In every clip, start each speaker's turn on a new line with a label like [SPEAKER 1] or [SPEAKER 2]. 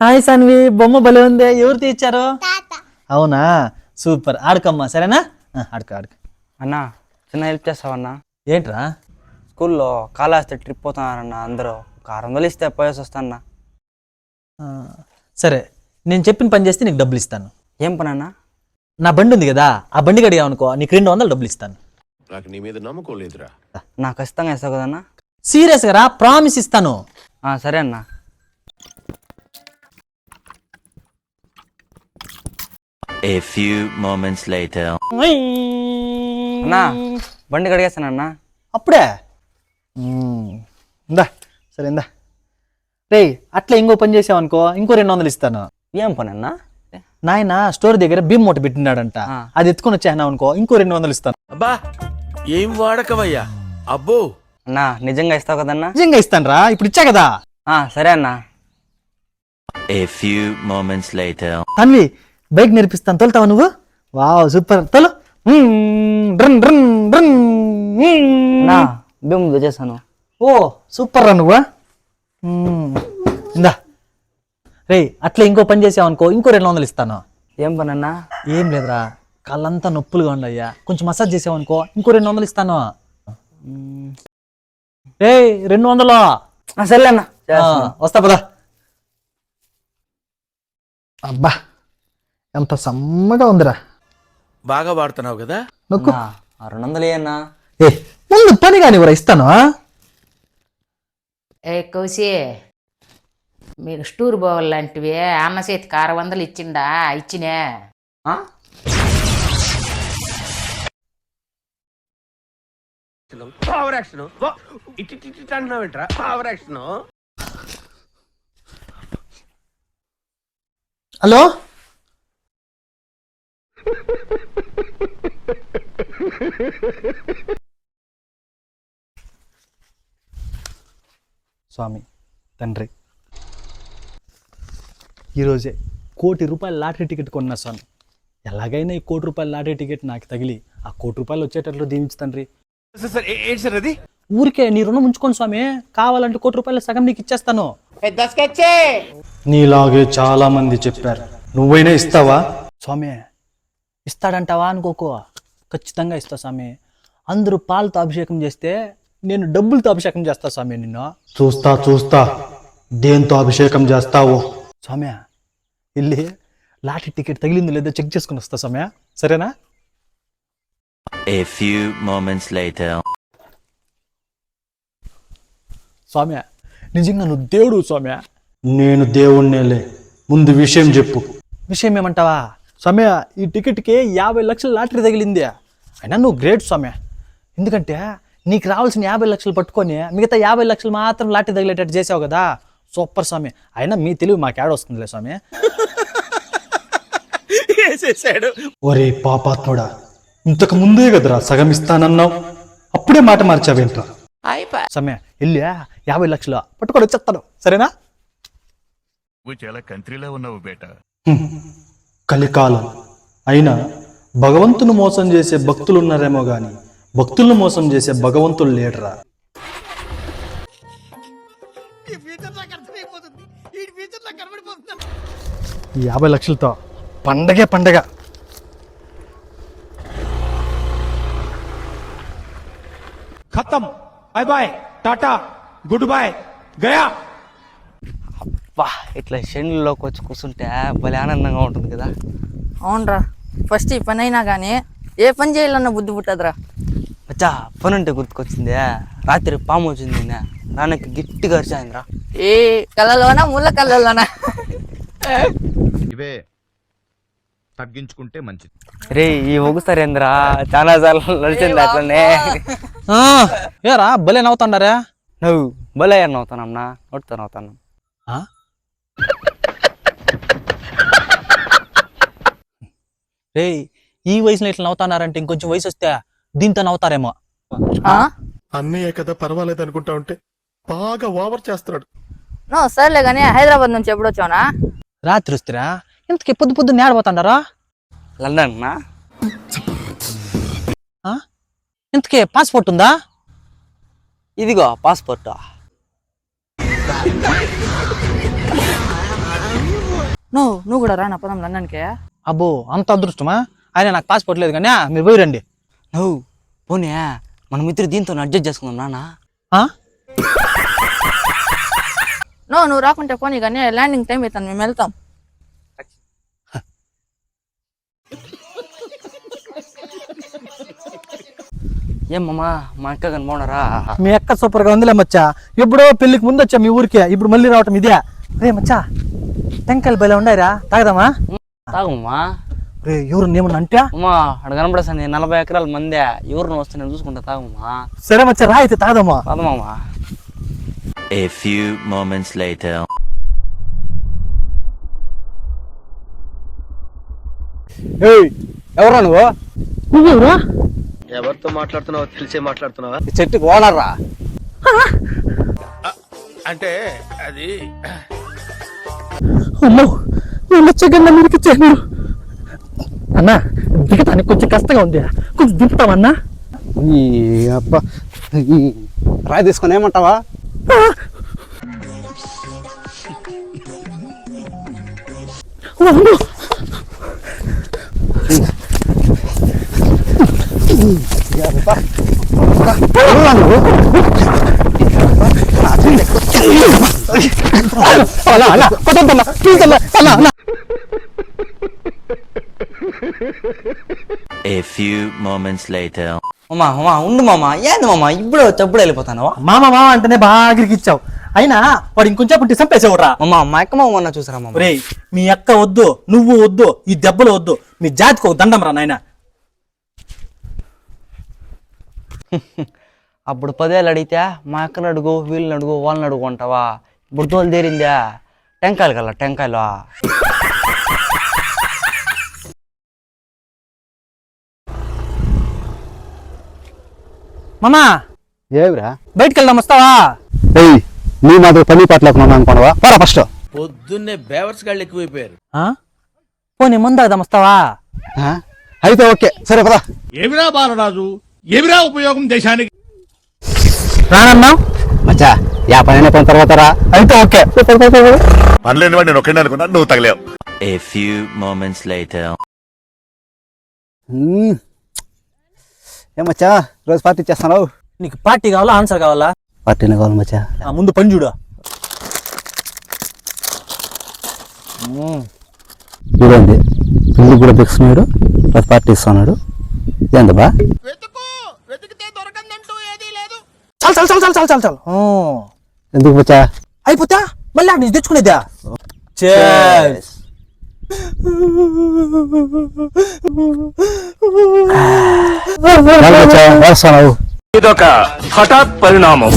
[SPEAKER 1] Hi Saanvi, బొమ్మ భలే ఉంది. ఎవరు తీర్చారు? అవునా, సూపర్. ఆడుకోమ్మా, సరేనా? ఆడుకో ఆడుకో.
[SPEAKER 2] అన్నా చిన్న హెల్ప్ చేస్తావన్నా?
[SPEAKER 1] ఏంట్రా?
[SPEAKER 2] స్కూల్లో కాళహస్తి ట్రిప్ పోతున్నారన్న అందరూ. ఒక 600 ఇస్తే పోయేసి వస్తానన్నా.
[SPEAKER 1] సరే, నేను చెప్పిన పని చేస్తే నీకు డబ్బులు ఇస్తాను.
[SPEAKER 2] ఏం పని అన్నా?
[SPEAKER 1] నా బండి ఉంది కదా, ఆ బండి అడిగావు అనుకో, నీకు 200 డబ్బులు ఇస్తాను.
[SPEAKER 3] నాకు నీ మీద నమ్మకం లేదురా.
[SPEAKER 2] నాకు ఖచ్చితంగా ఇస్తావు కదన్నా?
[SPEAKER 1] సీరియస్గా రా, ప్రామిస్ ఇస్తాను.
[SPEAKER 2] సరే అన్నా.
[SPEAKER 4] A few moments later.
[SPEAKER 2] అన్నా బండి కడిగేస్తానన్నా.
[SPEAKER 1] అప్పుడే ఇందా, సరే ఇందా. రే, అట్లా ఇంకో పని చేసావు అనుకో, ఇంకో 200 ఇస్తాను.
[SPEAKER 2] ఏం పని అన్నా?
[SPEAKER 1] నాయన స్టోర్ దగ్గర బియ్యం మూట పెట్టినాడంట, అది ఎత్తుకొని వచ్చాను అనుకో, ఇంకో 200 ఇస్తాను.
[SPEAKER 3] అబ్బా, ఏం వాడకవయ్యా. అబ్బో,
[SPEAKER 2] అన్నా నిజంగా ఇస్తావు కదన్నా?
[SPEAKER 1] నిజంగా ఇస్తాను రా, ఇప్పుడు ఇచ్చా కదా.
[SPEAKER 2] సరే అన్నా.
[SPEAKER 4] A few moments later.
[SPEAKER 1] Tanvi, bike నేర్పిస్తాను, తోలుతావా నువ్వు? వావ్, సూపర్, తోలు. Run run run.
[SPEAKER 2] అన్నా భీమ్ చేశాను.
[SPEAKER 1] ఓ సూపర్ రా నువ్వు. ఇందా. రే, అట్లా ఇంకో పని చేసావు అనుకో, ఇంకో 200 ఇస్తాను.
[SPEAKER 2] ఏం పని అన్నా?
[SPEAKER 1] ఏం లేదురా, కాళ్ళంతా నొప్పులుగా ఉండయ్యా, కొంచెం మసాజ్ చేసావు అనుకో, ఇంకో 200 ఇస్తాను. రే, 200.
[SPEAKER 2] సరే అన్నా,
[SPEAKER 1] వస్తా పదా. అబ్బా, ఎంత సమ్మగా ఉందిరా.
[SPEAKER 3] బాగా వాడుతున్నావు కదా.
[SPEAKER 1] నొక్కు.
[SPEAKER 2] 200 అన్నా.
[SPEAKER 1] ఏ, ముందు పని కాని ఇస్తాను.
[SPEAKER 5] ఏ కౌసి, మీకు స్టూర్ పోవాలంటివి అన్న చేతికి 600 ఇచ్చిండా? ఇచ్చినే.
[SPEAKER 3] పవర్ యాక్షన్ ఇట్టి అంటున్నావేంట్రా? Power action.
[SPEAKER 1] హలో, స్వామి తండ్రి, ఈరోజే 1 కోటి రూపాయల లాటరీ టికెట్ కొన్నా స్వామి. ఎలాగైనా ఈ 1 కోటి రూపాయల లాటరీ టికెట్ నాకు తగిలి ఆ 1 కోటి రూపాయలు వచ్చేటట్లు దీవించు తండ్రి.
[SPEAKER 3] ఏంటి సార్ అది?
[SPEAKER 1] ఊరికే నీ రుణం ఉంచుకోండి స్వామి, కావాలంటే 1 కోటి రూపాయల సగం నీకు ఇచ్చేస్తాను. నీలాగే చాలా మంది చెప్పారు, నువ్వైనా ఇస్తావా? స్వామి, ఇస్తాడంటావా అనుకోకో, ఖచ్చితంగా ఇస్తా స్వామి. అందరూ పాలతో అభిషేకం చేస్తే నేను డబ్బులతో అభిషేకం చేస్తా స్వామి. నిన్ను చూస్తా దేంతో అభిషేకం చేస్తావు స్వామి. వెళ్ళి లాటరీ టికెట్ తగిలిందో లేదో చెక్ చేసుకుని వస్తా స్వామి, సరేనా?
[SPEAKER 4] A few moments later.
[SPEAKER 1] స్వామి, నిజంగా నువ్వు దేవుడు స్వామి. నేను దేవుణ్ణేలే, ముందు విషయం చెప్పు. విషయం ఏమంటావా స్వామి? ఈ టికెట్కి 50 లక్షల లాటరీ తగిలింది. అయినా నువ్వు గ్రేట్ స్వామి, ఎందుకంటే నీకు రావాల్సిన 50 లక్షలు పట్టుకొని మిగతా 50 లక్షలు మాత్రం లాటరీ తగిలేటట్టు చేసావు కదా. సూపర్ స్వామి. అయినా మీ తెలివి మాకు ఏడ వస్తుందిలే స్వామి. ఒరే పాపాత్ముడా, ఇంతకు ముందే కదరా సగం ఇస్తానన్నావు, అప్పుడే మాట మార్చావేంట్రా? స్వామి, వెళ్ళి 50 లక్షలు పట్టుకొని వచ్చేస్తాను, సరేనా?
[SPEAKER 6] చాలా కంట్రీలో ఉన్నావు బేటా.
[SPEAKER 1] కలికాలం అయినా భగవంతుని మోసం చేసే భక్తులు ఉన్నారేమో గాని భక్తులను మోసం చేసే భగవంతులు లేడరా. 50 లక్షలతో పండగే పండగ.
[SPEAKER 7] खत्म, bye bye, tata, good bye, गया.
[SPEAKER 2] అబ్బా, ఇట్లా షెండ్లోకి వచ్చి కూర్చుంటే భలే ఆనందంగా ఉంటుంది కదా.
[SPEAKER 8] అవునరా, ఫస్ట్ ఈ పని అయినా కానీ ఏ పని చేయాలన్న బుద్ధి పుట్టదురా.
[SPEAKER 2] అచ్చా, పని అంటే గుర్తుకొచ్చింది. రాత్రి పాము వచ్చింది, నాన్నకి గట్టిగా అరిచాయిందిరా.
[SPEAKER 8] ఏ కళ్ళలోనా ముళ్ళ కళ్ళలోనా?
[SPEAKER 6] ఇవే తగ్గించుకుంటే మంచిది.
[SPEAKER 2] రే, ఈ ఒగుసారేంద్రా చాలా సార్లు నడిచింది అట్లనే.
[SPEAKER 1] ఏరా భలే నవ్వుతాండారా?
[SPEAKER 2] నువ్వు భలే నవ్వుతానమ్మా, నోటితో నవ్వుతాను.
[SPEAKER 1] రే, ఈ వయసులో ఇట్లా నవ్వుతున్నారంటే ఇంకొంచెం వయసు వస్తే దీంతో నవ్వుతారేమో.
[SPEAKER 3] అన్నయ్య కదా, పర్వాలేదు అనుకుంటా ఉంటే బాగా ఓవర్ చేస్తున్నాడు.
[SPEAKER 8] సర్లే కానీ హైదరాబాద్ నుంచి ఎప్పుడు వచ్చావునా?
[SPEAKER 1] రాత్రి వస్తారా? ఇంతకి పొద్దు నేడబోతాండారా?
[SPEAKER 2] లండన్ నా?
[SPEAKER 1] ఇంతకీ పాస్పోర్ట్ ఉందా?
[SPEAKER 2] ఇదిగో పాస్పోర్ట్.
[SPEAKER 8] నువ్వు కూడా రా నా పదం లండన్కి.
[SPEAKER 1] అబ్బో అంత అదృష్టమా? ఆయన నాకు పాస్పోర్ట్ లేదు కానీ మీరు పోయి రండి.
[SPEAKER 2] నువ్వు పోనీ మన మిత్రుడు దీంతో అడ్జస్ట్ చేసుకుందాం నాన్న.
[SPEAKER 1] ఆ?
[SPEAKER 8] నువ్వు రాకుంటే పోనీ కానీ ల్యాండింగ్ టైం అవుతాను, మేము వెళ్తాం.
[SPEAKER 2] ఏమమ్మా మా అక్క కానీ బాగున్నారా?
[SPEAKER 1] మీ అక్క సూపర్ గా ఉందిలే మచ్చా. ఎప్పుడో పెళ్లికి ముందు వచ్చా మీ ఊరికే, ఇప్పుడు మళ్ళీ రావటం ఇదే. రే మచ్చా, టెంకాయలు బయలు ఉండాయిరా, తాగదామా?
[SPEAKER 2] తాగమ్మా.
[SPEAKER 1] రే ఎవరు ఏమన్నా అంటే?
[SPEAKER 2] అమ్మా అక్కడ కనపడేస్తాను 40 ఎకరాల మందే, ఎవరిని వస్తే నేను చూసుకుంటా. తాగమ్మా.
[SPEAKER 1] సరే మచ్చా, రా అయితే తాగదామా.
[SPEAKER 2] పదమ్మా.
[SPEAKER 4] A few moments later.
[SPEAKER 1] ఎవరా నువ్వు? నువ్వెవరా?
[SPEAKER 9] ఎవరితో మాట్లాడుతున్నావో తెలిసే మాట్లాడుతున్నావా?
[SPEAKER 1] చెట్టుకు ఓనర్రా.
[SPEAKER 6] అంటే అది
[SPEAKER 1] అమ్మో వచ్చగండి మీరికి ఇచ్చాను అన్నా. దిగటానికి కొంచెం కష్టంగా ఉంది, కొంచెం దింపుతామన్నా.
[SPEAKER 10] అబ్బా రాయి తీసుకొని ఏమంటావా?
[SPEAKER 4] A few moments later.
[SPEAKER 2] అమ్మా అమ్మా ఉండు మామ. ఏంది మామ ఇప్పుడు చెప్పుడు వెళ్ళిపోతాను?
[SPEAKER 1] మామ అంటేనే బాగా ఇచ్చావు. అయినా వాడు ఇంకొంచెం పుట్టి చంపేసేవరా.
[SPEAKER 2] అమ్మా మా అక్క మామ మొన్న చూసారా మామ?
[SPEAKER 1] రే మీ అక్క వద్దు, నువ్వు వద్దు, ఈ దెబ్బలు వద్దు, మీ జాతికి ఒక దండం రా నాయన.
[SPEAKER 2] అప్పుడు 10 ఏళ్ళు అడిగితే మా అక్కని అడుగు, వీళ్ళని అడుగు, వాళ్ళని అడుగు అంటావా? ఇప్పుడు తోలు తీరిందా? టెంకాయలు కల్లా టెంకాయలు.
[SPEAKER 1] మామా
[SPEAKER 10] ఏమిరా?
[SPEAKER 1] బయటికి వెళ్దాం, వస్తావా?
[SPEAKER 10] నీ మాది పని పట్లేకున్నా అనుకోవా? పోరా ఫస్ట్.
[SPEAKER 9] పొద్దున్నే బేవర్స్ గాళ్ళు ఎక్కువైపోయారు.
[SPEAKER 1] పోనీ ముందు తాగదాం, వస్తావా?
[SPEAKER 10] అయితే ఓకే, సరే పదా.
[SPEAKER 6] ఏమిరా బాలరాజు, ఏమిరా ఉపయోగం దేశానికి?
[SPEAKER 1] రానన్నా
[SPEAKER 10] మచ్చా యా పని పని తర్వాత రా.
[SPEAKER 1] అయితే ఓకే.
[SPEAKER 6] పనిలేని వాడు నేను ఒక్కడే అనుకున్నా, నువ్వు తగలేవు.
[SPEAKER 4] A few moments later.
[SPEAKER 10] ఏమచ్చా రోజు పార్టీ చేస్తున్నావు?
[SPEAKER 1] నీకు పార్టీ కావాలా, ఆన్సర్ కావాలా?
[SPEAKER 10] పార్టీనే కావాలి మచ్చా.
[SPEAKER 1] ముందు పని చూడు.
[SPEAKER 10] చూడండి పిల్లి కూడా దిక్కున్నాడు, రోజు పార్టీ ఇస్తున్నాడు. ఏంది బా?
[SPEAKER 1] చాలు చాలు చాలు చాలు చాలు చాలు చాలు.
[SPEAKER 10] ఎందుకు మచ్చా?
[SPEAKER 1] అయిపోతా మళ్ళీ అక్కడ నుంచి తెచ్చుకునేదా?
[SPEAKER 10] వేస్తున్నావు.
[SPEAKER 9] ఇదొక హఠాత్ పరిణామం,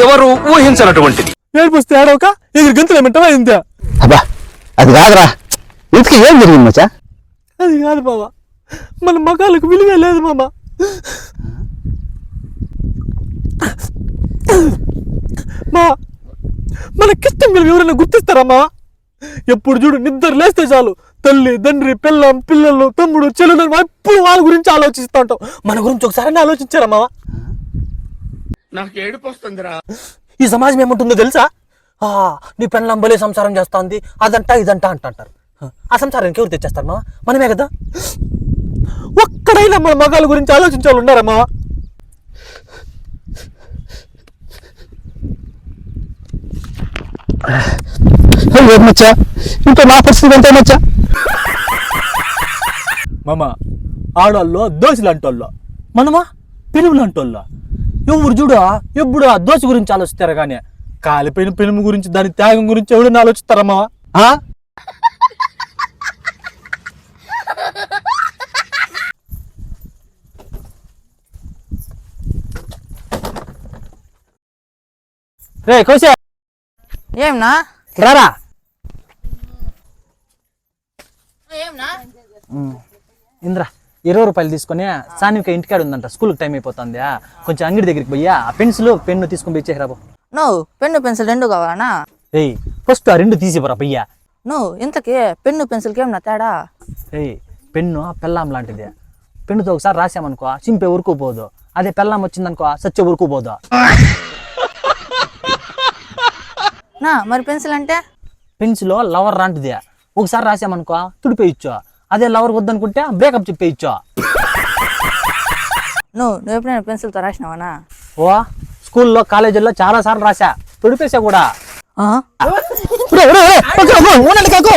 [SPEAKER 9] ఎవరు ఊహించినటువంటిది.
[SPEAKER 1] ఏడిపోస్తే ఆడవక ఎదురు గంతులు ఏమంటావా? ఇంత
[SPEAKER 10] అబ్బా అది కాదురా, ఇంతకీ ఏం జరిగింది మచ్చా?
[SPEAKER 1] అది కాదు బాబా, మన మగాళ్ళకు విలువే లేదు మామ. మా మనకిష్టం విలువ ఎవరైనా గుర్తిస్తారమ్మా? ఎప్పుడు చూడు నిద్ర లేస్తే చాలు తల్లి, తండ్రి, పిల్లం, పిల్లలు, తమ్ముడు, చెల్లెలు, ఎప్పుడు వాళ్ళ గురించి ఆలోచిస్తూ ఉంటాం. మన గురించి ఒకసారి ఆలోచించారమ్మా?
[SPEAKER 6] నాకు ఏడుపు వస్తుందిరా.
[SPEAKER 1] ఈ సమాజం ఏముంటుందో తెలుసా? నీ పెళ్ళం బలే సంసారం చేస్తుంది, అదంట ఇదంట అంటారు. ఆ సంసారానికి ఎవరు తెచ్చేస్తారు మా? మనమే కదా. ఒక్కడైనా మన మగాళ్ళ గురించి ఆలోచించే వాళ్ళు ఉన్నారమ్మా?
[SPEAKER 10] మచ్చా ఇంకా నా పరిస్థితి అంతే మచ్చా.
[SPEAKER 1] మామ ఆడవాళ్ళు దోశలు అంటోళ్ళు, మనమా పెనుములు అంటోళ్ళు. ఎవరు చూడ ఎప్పుడు ఆ దోశ గురించి ఆలోచిస్తారు కానీ కాలిపోయిన పెనుము గురించి, దాని త్యాగం గురించి ఎవడన్నా ఆలోచిస్తారమ్మా? రే కోసే
[SPEAKER 8] ఏమన్నా?
[SPEAKER 1] రారా. ఇంద్రా 20 రూపాయలు తీసుకొని సానిక ఇంటికాడ ఉందంట, స్కూల్కి టైం అయిపోతుంది, కొంచెం అంగడి దగ్గరికి పోయా ఆ పెన్ను తీసుకొని ఇచ్చేరాబో.
[SPEAKER 8] నువ్వు పెన్ను పెన్సిల్ 2 కావాలనా?
[SPEAKER 1] ఏయ్ ఫస్ట్ ఆ 2 తీసిపోరా పయ్యా.
[SPEAKER 8] నువ్వు ఇంతకీ పెన్ను పెన్సిల్కి ఏమన్నా తేడా?
[SPEAKER 1] ఏయ్ పెన్ను పెళ్ళాం లాంటిది, పెన్నుతో ఒకసారి రాసామనుకో చింపే ఉరుకుపోదు, అదే పెళ్ళాం వచ్చిందనుకో సచ్చే ఉరుకుపోదు.
[SPEAKER 8] నా మరి పెన్సిల్ అంటే?
[SPEAKER 1] పెన్సిల్ లవర్ లాంటిది, ఒకసారి రాసామనుకో తుడిపేయచ్చు, అదే లవర్ వద్దనుకుంటే బ్రేకప్ చెప్పేయచ్చు.
[SPEAKER 8] నువ్వు ఎప్పుడైనా పెన్సిల్తో రాసినావానా?
[SPEAKER 1] ఓ స్కూల్లో కాలేజీల్లో చాలా సార్లు రాసా, తుడిపేసా కూడా.
[SPEAKER 8] ఆ?
[SPEAKER 1] ఉండండి కాకు.